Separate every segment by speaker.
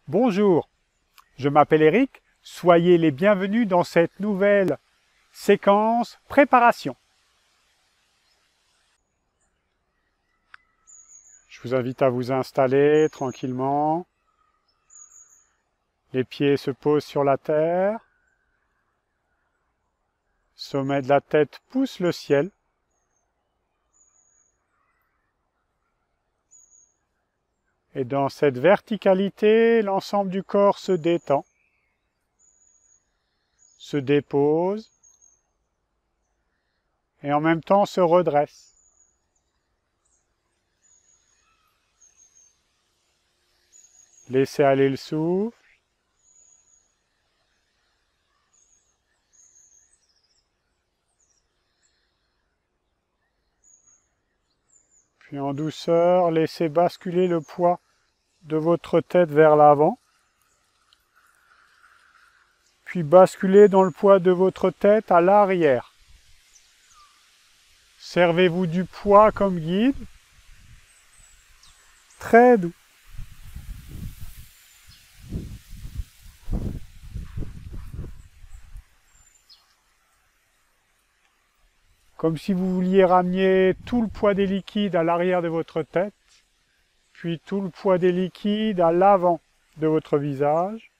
Speaker 1: Bonjour, je m'appelle Eric, soyez les bienvenus dans cette nouvelle séquence préparation. Je vous invite à vous installer tranquillement. Les pieds se posent sur la terre. Sommet de la tête pousse le ciel. Et dans cette verticalité, l'ensemble du corps se détend, se dépose et en même temps se redresse. Laissez aller le souffle. Puis en douceur, laissez basculer le poids de votre tête vers l'avant. Puis basculez dans le poids de votre tête à l'arrière. Servez-vous du poids comme guide. Très doux. Comme si vous vouliez ramener tout le poids des liquides à l'arrière de votre tête, puis tout le poids des liquides à l'avant de votre visage.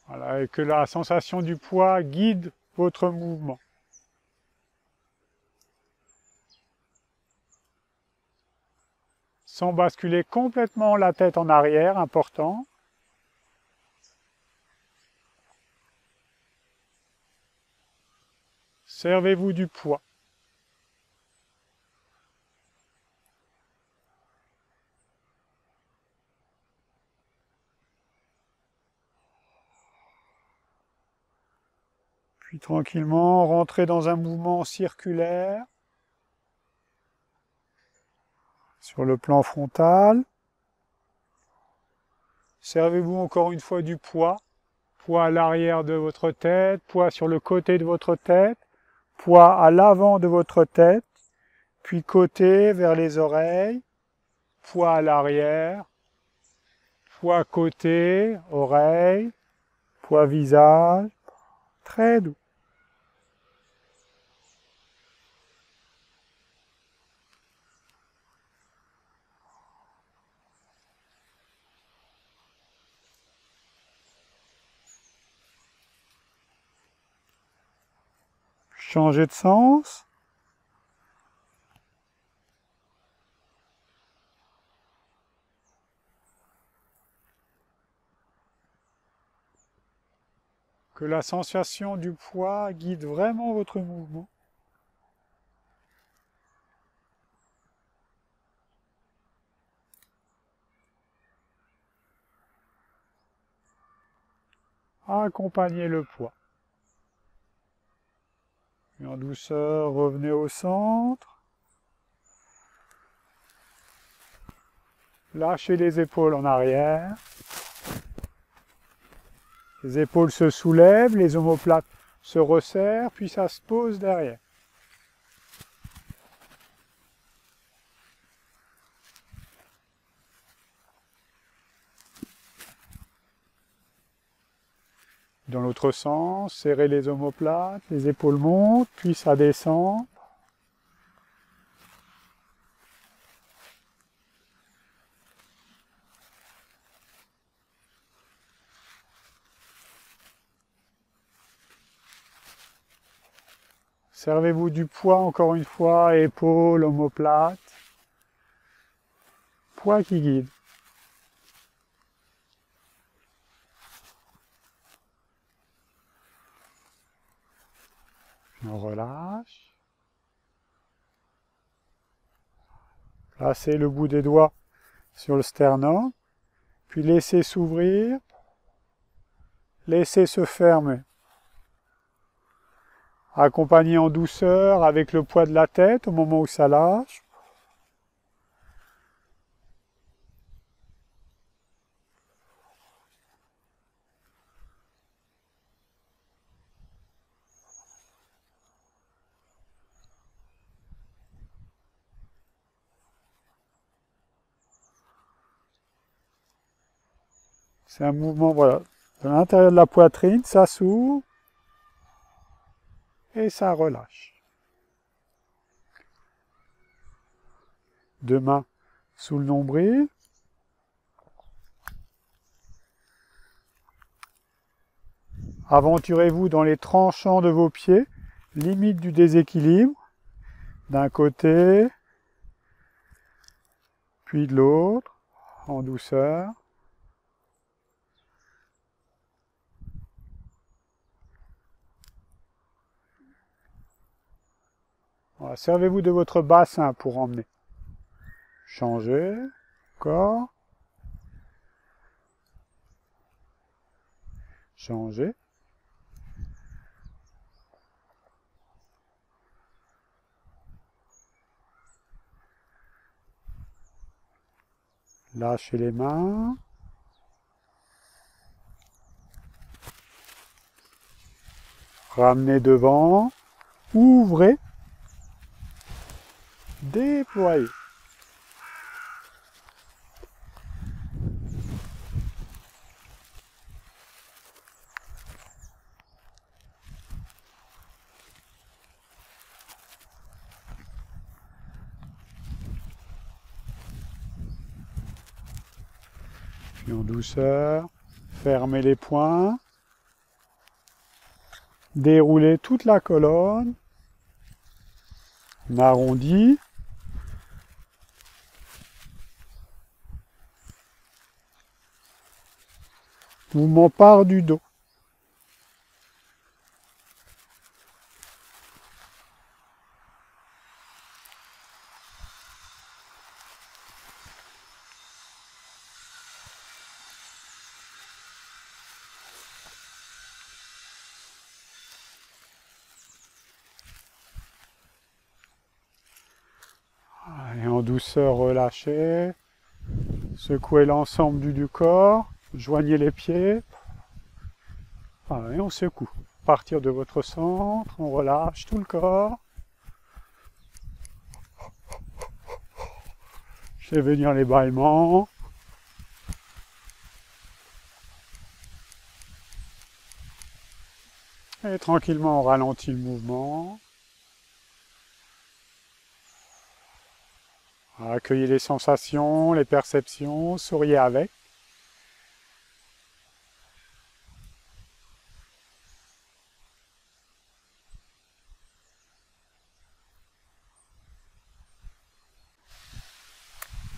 Speaker 1: Voilà, et que la sensation du poids guide votre mouvement. Sans basculer complètement la tête en arrière, important. Servez-vous du poids. Puis tranquillement, rentrez dans un mouvement circulaire sur le plan frontal. Servez-vous encore une fois du poids. Poids à l'arrière de votre tête, poids sur le côté de votre tête, poids à l'avant de votre tête, puis côté vers les oreilles, poids à l'arrière, poids côté, oreille, poids visage, très doux. Changez de sens. Que la sensation du poids guide vraiment votre mouvement. Accompagnez le poids. Et en douceur, revenez au centre. Lâchez les épaules en arrière. Les épaules se soulèvent, les omoplates se resserrent, puis ça se pose derrière. Dans l'autre sens, serrez les omoplates, les épaules montent, puis ça descend. Servez-vous du poids encore une fois, épaules, omoplates. Poids qui guide. On relâche. Placez le bout des doigts sur le sternum, puis laissez s'ouvrir, laissez se fermer. Accompagnez en douceur avec le poids de la tête au moment où ça lâche. C'est un mouvement, voilà, de l'intérieur de la poitrine, ça s'ouvre et ça relâche. Deux mains sous le nombril. Aventurez-vous dans les tranchants de vos pieds, limite du déséquilibre, d'un côté, puis de l'autre, en douceur. Voilà, servez-vous de votre bassin pour emmener. Changez, encore. Changez. Lâchez les mains. Ramenez devant. Ouvrez. Déployez. Puis en douceur, fermez les poings. Déroulez toute la colonne. On arrondit. Mouvement part du dos. Et en douceur, relâchez. Secouez l'ensemble du corps. Joignez les pieds. Voilà, et on secoue. À partir de votre centre, on relâche tout le corps. Faites venir les bâillements. Et tranquillement, on ralentit le mouvement. Accueillez les sensations, les perceptions, souriez avec.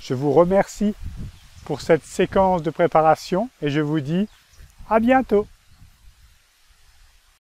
Speaker 1: Je vous remercie pour cette séquence de préparation et je vous dis à bientôt.